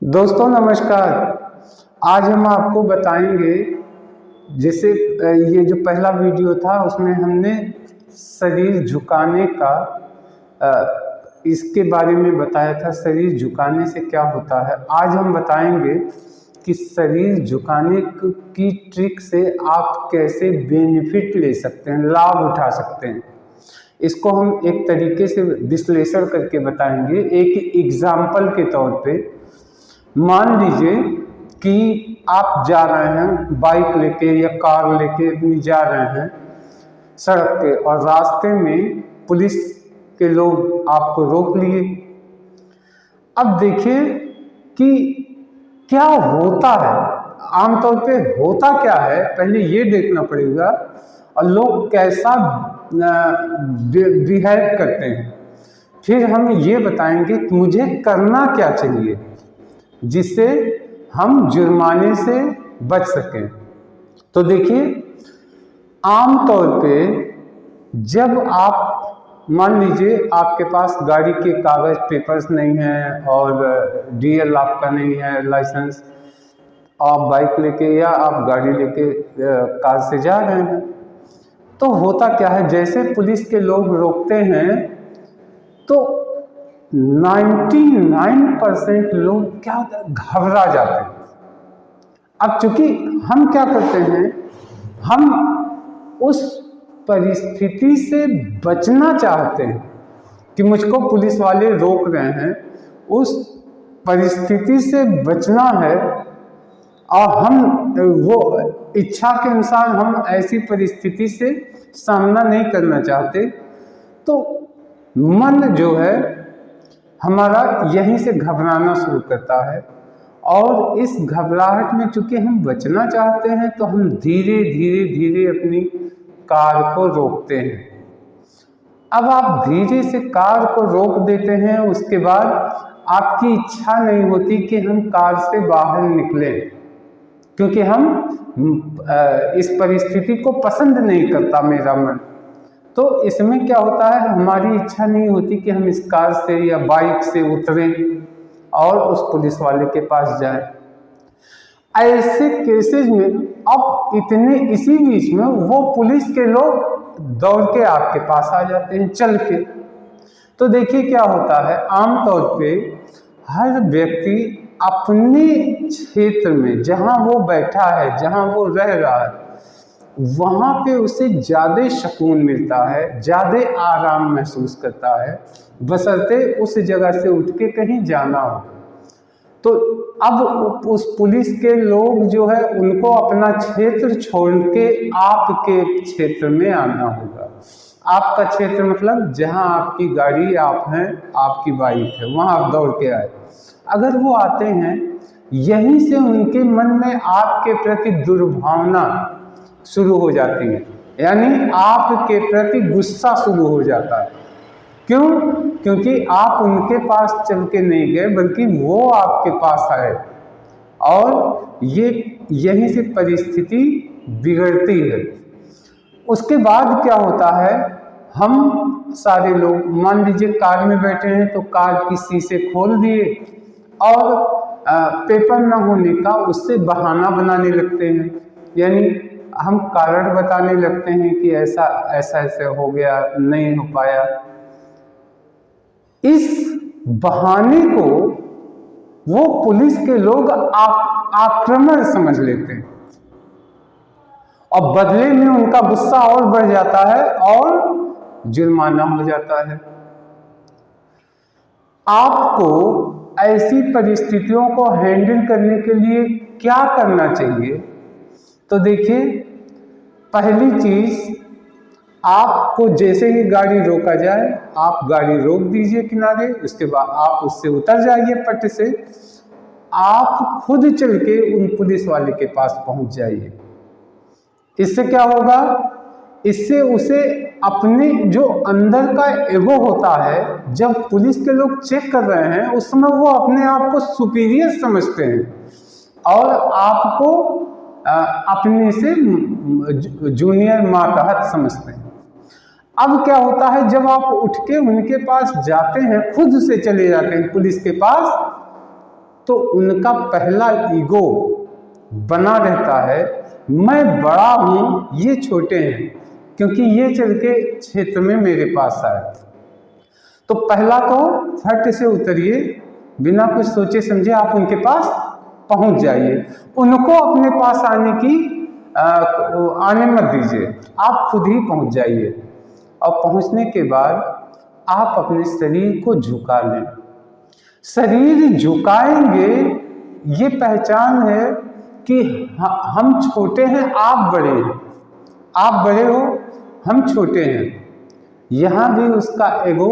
दोस्तों नमस्कार। आज हम आपको बताएंगे, जैसे ये जो पहला वीडियो था उसमें हमने शरीर झुकाने का इसके बारे में बताया था, शरीर झुकाने से क्या होता है। आज हम बताएंगे कि शरीर झुकाने की ट्रिक से आप कैसे बेनिफिट ले सकते हैं, लाभ उठा सकते हैं। इसको हम एक तरीके से विश्लेषण करके बताएंगे। एक एग्जाम्पल के तौर पे मान लीजिए कि आप जा रहे हैं बाइक लेके या कार लेके जा रहे हैं सड़क पे, और रास्ते में पुलिस के लोग आपको रोक लिए। अब देखिए कि क्या होता है, आमतौर पे होता क्या है, पहले ये देखना पड़ेगा, और लोग कैसा बिहेव करते हैं। फिर हम ये बताएंगे कि मुझे करना क्या चाहिए जिससे हम जुर्माने से बच सकें। तो देखिए, आमतौर पे जब आप मान लीजिए आपके पास गाड़ी के कागज पेपर्स नहीं हैं और डीएल आपका नहीं है, लाइसेंस, आप बाइक लेके या आप गाड़ी लेके कार से जा रहे हैं, तो होता क्या है, जैसे पुलिस के लोग रोकते हैं तो 99% लोग क्या घबरा जाते हैं। अब चूंकि हम क्या करते हैं, हम उस परिस्थिति से बचना चाहते हैं कि मुझको पुलिस वाले रोक रहे हैं, उस परिस्थिति से बचना है, और हम वो इच्छा के अनुसार हम ऐसी परिस्थिति से सामना नहीं करना चाहते। तो मन जो है हमारा यहीं से घबराना शुरू करता है, और इस घबराहट में चूंकि हम बचना चाहते हैं तो हम धीरे धीरे धीरे अपनी कार को रोकते हैं। अब आप धीरे से कार को रोक देते हैं, उसके बाद आपकी इच्छा नहीं होती कि हम कार से बाहर निकलें, क्योंकि हम इस परिस्थिति को पसंद नहीं करता मेरा मन। तो इसमें क्या होता है, हमारी इच्छा नहीं होती कि हम इस कार से या बाइक से उतरें और उस पुलिस वाले के पास जाएं। ऐसे केसेस में अब इसी बीच में वो पुलिस के लोग दौड़ के आपके पास आ जाते हैं चल के। तो देखिए क्या होता है, आमतौर पे हर व्यक्ति अपने क्षेत्र में जहां वो बैठा है, जहां वो रह रहा है, वहाँ पे उसे ज़्यादा सुकून मिलता है, ज़्यादा आराम महसूस करता है, बशर्ते उस जगह से उठ के कहीं जाना हो। तो अब उस पुलिस के लोग जो है उनको अपना क्षेत्र छोड़ के आपके क्षेत्र में आना होगा। आपका क्षेत्र मतलब जहाँ आपकी गाड़ी आप हैं, आपकी बाइक है, वहाँ आप दौड़ के आए। अगर वो आते हैं, यहीं से उनके मन में आपके प्रति दुर्भावना शुरू हो जाती है, यानी आपके प्रति गुस्सा शुरू हो जाता है। क्यों? क्योंकि आप उनके पास चल के नहीं गए, बल्कि वो आपके पास आए, और यहीं से परिस्थिति बिगड़ती है। उसके बाद क्या होता है, हम सारे लोग मान लीजिए कार में बैठे हैं, तो कार की शीशे खोल दिए और पेपर न होने का उससे बहाना बनाने लगते हैं, यानी हम कारण बताने लगते हैं कि ऐसा ऐसा ऐसे हो गया, नहीं हो पाया। इस बहाने को वो पुलिस के लोग आक्रमण समझ लेते हैं, और बदले में उनका गुस्सा और बढ़ जाता है और जुर्माना हो जाता है। आपको ऐसी परिस्थितियों को हैंडल करने के लिए क्या करना चाहिए? तो देखिए, पहली चीज, आपको जैसे ही गाड़ी रोका जाए, आप गाड़ी रोक दीजिए किनारे, उसके बाद आप उससे उतर जाइए पट से, आप खुद चल के उन पुलिस वाले के पास पहुंच जाइए। इससे क्या होगा, इससे उसे अपने जो अंदर का ईगो होता है, जब पुलिस के लोग चेक कर रहे हैं उस समय वो अपने आप को सुपीरियर समझते हैं और आपको अपने से जूनियर मातहत समझते हैं। अब क्या होता है, जब आप उठ के उनके पास जाते हैं, खुद से चले जाते हैं पुलिस के पास, तो उनका पहला ईगो बना रहता है, मैं बड़ा हूँ, ये छोटे हैं, क्योंकि ये चल के क्षेत्र में मेरे पास आए। तो पहला तो फट से उतरिए, बिना कुछ सोचे समझे आप उनके पास पहुंच जाइए। उनको अपने पास आने मत दीजिए, आप खुद ही पहुंच जाइए। और पहुंचने के बाद आप अपने शरीर को झुका लें। शरीर झुकाएंगे, ये पहचान है कि हम छोटे हैं, आप बड़े हैं। आप बड़े हो, हम छोटे हैं। यहाँ भी उसका ईगो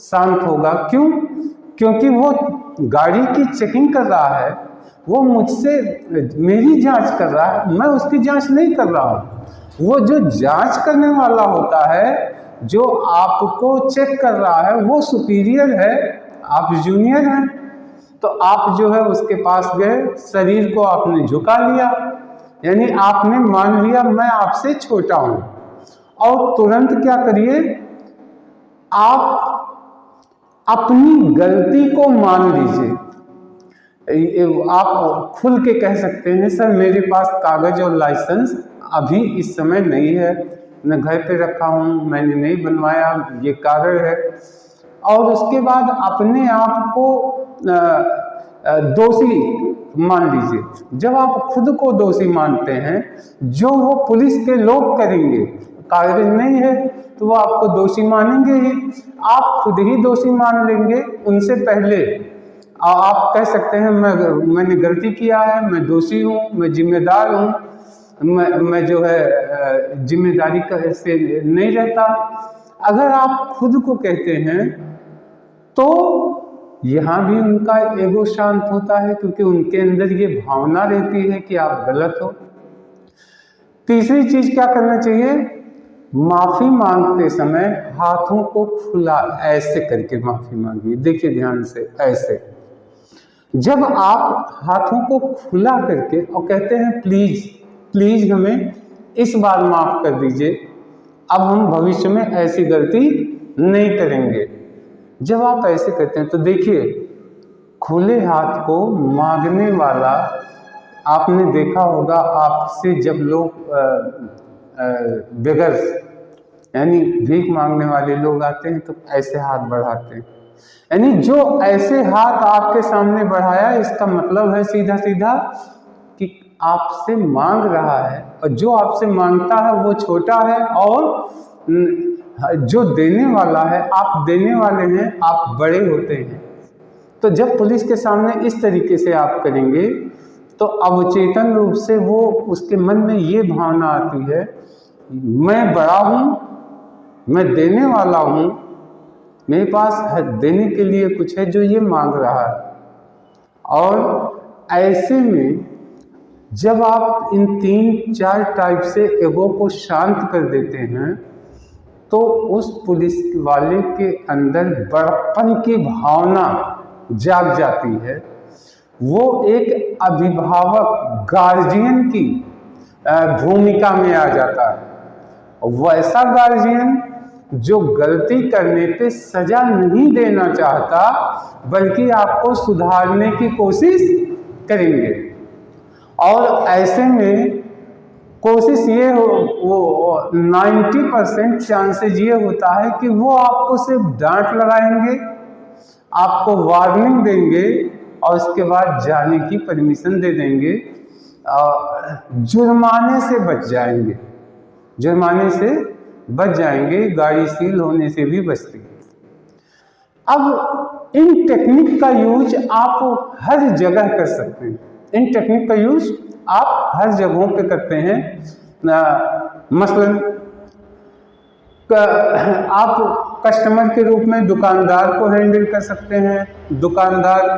शांत होगा। क्यों? क्योंकि वो गाड़ी की चेकिंग कर रहा है, वो मुझसे मेरी जांच कर रहा है, मैं उसकी जांच नहीं कर रहा हूँ। वो जो जांच करने वाला होता है, जो आपको चेक कर रहा है, वो सुपीरियर है, आप जूनियर हैं। तो आप जो है उसके पास गए, शरीर को आपने झुका लिया, यानी आपने मान लिया मैं आपसे छोटा हूँ। और तुरंत क्या करिए, आप अपनी गलती को मान लीजिए। आप खुल के कह सकते हैं, सर मेरे पास कागज और लाइसेंस अभी इस समय नहीं है, मैं घर पे रखा हूँ, मैंने नहीं बनवाया, ये कारण है। और उसके बाद अपने आप को दोषी मान लीजिए। जब आप खुद को दोषी मानते हैं, जो वो पुलिस के लोग करेंगे, कागज नहीं है तो वो आपको दोषी मानेंगे ही, आप खुद ही दोषी मान लेंगे उनसे पहले। आप कह सकते हैं मैंने गलती किया है, मैं दोषी हूँ, मैं जिम्मेदार हूँ, मैं जो है जिम्मेदारी से नहीं रहता। अगर आप खुद को कहते हैं तो यहाँ भी उनका ईगो शांत होता है, क्योंकि उनके अंदर ये भावना रहती है कि आप गलत हो। तीसरी चीज क्या करना चाहिए, माफी मांगते समय हाथों को खुला ऐसे करके माफी मांगिए। देखिए ध्यान से, ऐसे जब आप हाथों को खुला करके और कहते हैं प्लीज प्लीज हमें इस बार माफ कर दीजिए, अब हम भविष्य में ऐसी गलती नहीं करेंगे। जब आप ऐसे करते हैं तो देखिए, खुले हाथ को मांगने वाला, आपने देखा होगा आपसे जब लोग बेगर्स यानी भीख मांगने वाले लोग आते हैं तो ऐसे हाथ बढ़ाते हैं। यानी जो ऐसे हाथ आपके सामने बढ़ाया, इसका मतलब है सीधा सीधा कि आपसे मांग रहा है, और जो आपसे मांगता है वो छोटा है, और जो देने वाला है, आप देने वाले हैं, आप बड़े होते हैं। तो जब पुलिस के सामने इस तरीके से आप करेंगे तो अवचेतन रूप से वो उसके मन में ये भावना आती है, मैं बड़ा हूँ, मैं देने वाला हूँ, मेरे पास देने के लिए कुछ है जो ये मांग रहा है। और ऐसे में जब आप इन 3-4 टाइप से ईगो को शांत कर देते हैं तो उस पुलिस वाले के अंदर बड़प्पन की भावना जाग जाती है। वो एक अभिभावक, गार्जियन की भूमिका में आ जाता है। वैसा गार्जियन जो गलती करने पे सजा नहीं देना चाहता, बल्कि आपको सुधारने की कोशिश करेंगे। और ऐसे में कोशिश ये हो, वो 90% चांसेज ये होता है कि वो आपको सिर्फ डांट लगाएंगे, आपको वार्निंग देंगे और उसके बाद जाने की परमिशन दे देंगे, जुर्माने से बच जाएंगे, जुर्माने से बच जाएंगे, गाड़ी सील होने से भी बचती है। अब इन टेक्निक का यूज आप हर जगह कर सकते हैं। इन टेक्निक का यूज आप हर जगहों पे करते हैं। मसलन आप कस्टमर के रूप में दुकानदार को हैंडल कर सकते हैं। दुकानदार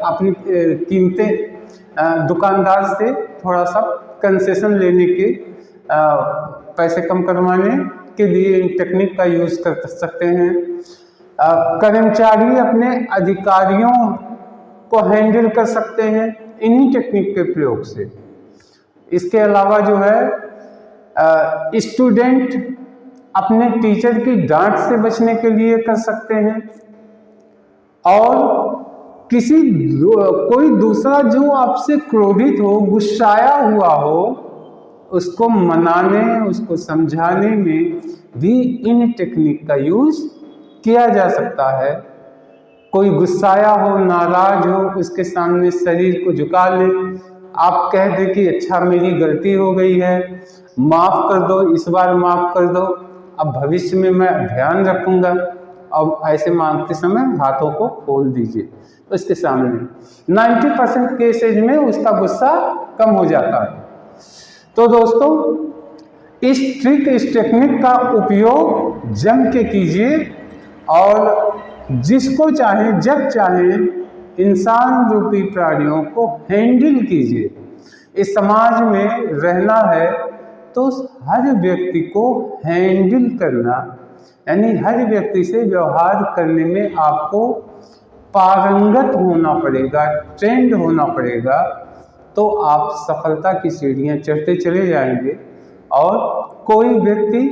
अपनी कीमतें दुकानदार से थोड़ा सा कंसेशन लेने के, पैसे कम करवाने के लिए इन टेक्निक का यूज कर सकते हैं। कर्मचारी अपने अधिकारियों को हैंडल कर सकते हैं इन्हीं टेक्निक के प्रयोग से। इसके अलावा जो है स्टूडेंट अपने टीचर की डांट से बचने के लिए कर सकते हैं। और कोई दूसरा जो आपसे क्रोधित हो, गुस्साया हुआ हो, उसको मनाने, उसको समझाने में भी इन टेक्निक का यूज किया जा सकता है। कोई गुस्साया हो, नाराज हो, उसके सामने शरीर को झुका ले, आप कह दे कि अच्छा मेरी गलती हो गई है, माफ कर दो, इस बार माफ कर दो, अब भविष्य में मैं ध्यान रखूंगा। अब ऐसे मांगते समय हाथों को खोल दीजिए उसके सामने। 90% केसेज में उसका गुस्सा कम हो जाता है। तो दोस्तों, इस ट्रिक, इस टेक्निक का उपयोग जम के कीजिए और जिसको चाहे, जब चाहे, इंसान रूपी प्राणियों को हैंडल कीजिए। इस समाज में रहना है तो हर व्यक्ति को हैंडल करना, यानी हर व्यक्ति से व्यवहार करने में आपको पारंगत होना पड़ेगा, ट्रेंड होना पड़ेगा। तो आप सफलता की सीढ़ियां चढ़ते चले जाएंगे और कोई व्यक्ति,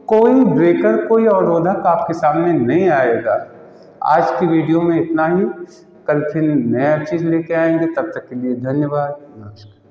कोई ब्रेकर, कोई अवरोधक आपके सामने नहीं आएगा। आज की वीडियो में इतना ही। कल फिर नया चीज़ लेके आएंगे। तब तक के लिए धन्यवाद, नमस्कार।